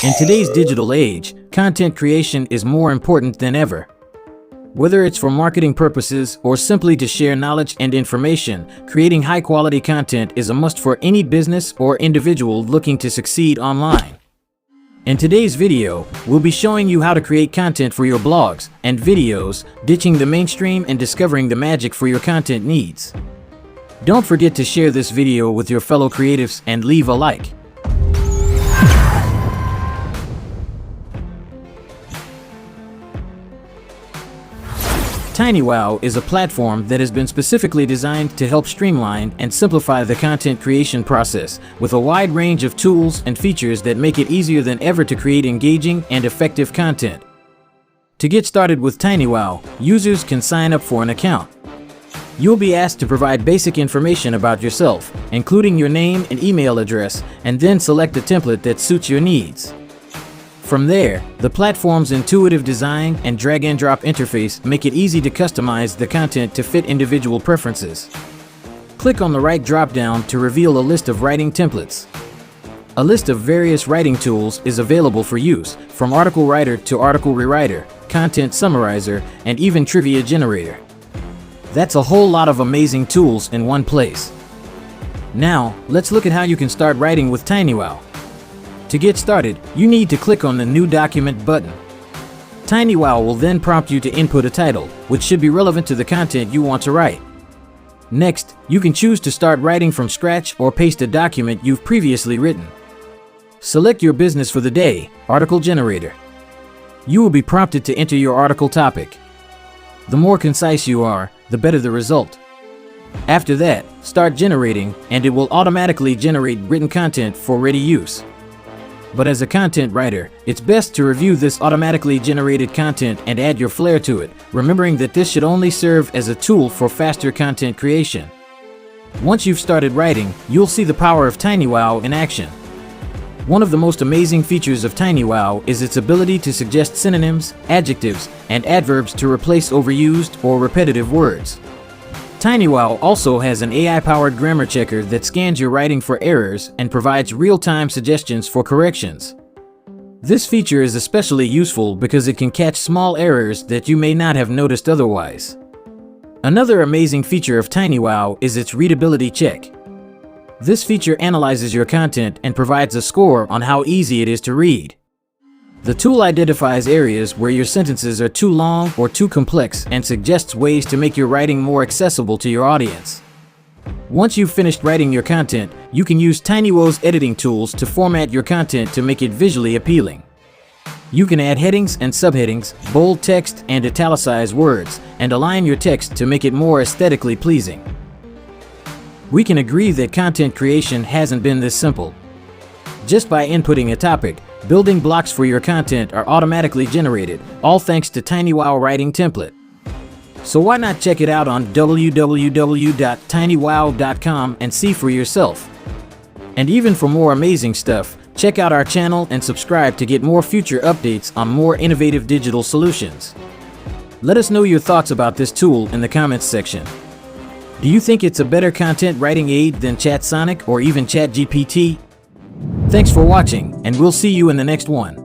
In today's digital age, content creation is more important than ever. Whether it's for marketing purposes or simply to share knowledge and information, creating high-quality content is a must for any business or individual looking to succeed online. In today's video, we'll be showing you how to create content for your blogs and videos, ditching the mainstream and discovering the magic for your content needs. Don't forget to share this video with your fellow creatives and leave a like. TinyWow is a platform that has been specifically designed to help streamline and simplify the content creation process with a wide range of tools and features that make it easier than ever to create engaging and effective content. To get started with TinyWow, users can sign up for an account. You'll be asked to provide basic information about yourself, including your name and email address, and then select a template that suits your needs. From there, the platform's intuitive design and drag-and-drop interface make it easy to customize the content to fit individual preferences. Click on the right drop-down to reveal a list of writing templates. A list of various writing tools is available for use, from article writer to article rewriter, content summarizer, and even trivia generator. That's a whole lot of amazing tools in one place. Now, let's look at how you can start writing with TinyWow. To get started, you need to click on the New Document button. TinyWow will then prompt you to input a title, which should be relevant to the content you want to write. Next, you can choose to start writing from scratch or paste a document you've previously written. Select your business for the day, Article Generator. You will be prompted to enter your article topic. The more concise you are, the better the result. After that, start generating, and it will automatically generate written content for ready use. But as a content writer, it's best to review this automatically generated content and add your flair to it, remembering that this should only serve as a tool for faster content creation. Once you've started writing, you'll see the power of TinyWow in action. One of the most amazing features of TinyWow is its ability to suggest synonyms, adjectives, and adverbs to replace overused or repetitive words. TinyWow also has an AI-powered grammar checker that scans your writing for errors and provides real-time suggestions for corrections. This feature is especially useful because it can catch small errors that you may not have noticed otherwise. Another amazing feature of TinyWow is its readability check. This feature analyzes your content and provides a score on how easy it is to read. The tool identifies areas where your sentences are too long or too complex and suggests ways to make your writing more accessible to your audience. Once you've finished writing your content, you can use TinyWow's editing tools to format your content to make it visually appealing. You can add headings and subheadings, bold text and italicize words, and align your text to make it more aesthetically pleasing. We can agree that content creation hasn't been this simple. Just by inputting a topic, building blocks for your content are automatically generated, all thanks to TinyWow Writing Template. So why not check it out on www.tinywow.com and see for yourself? And even for more amazing stuff, check out our channel and subscribe to get more future updates on more innovative digital solutions. Let us know your thoughts about this tool in the comments section. Do you think it's a better content writing aid than ChatSonic or even ChatGPT? Thanks for watching, and we'll see you in the next one.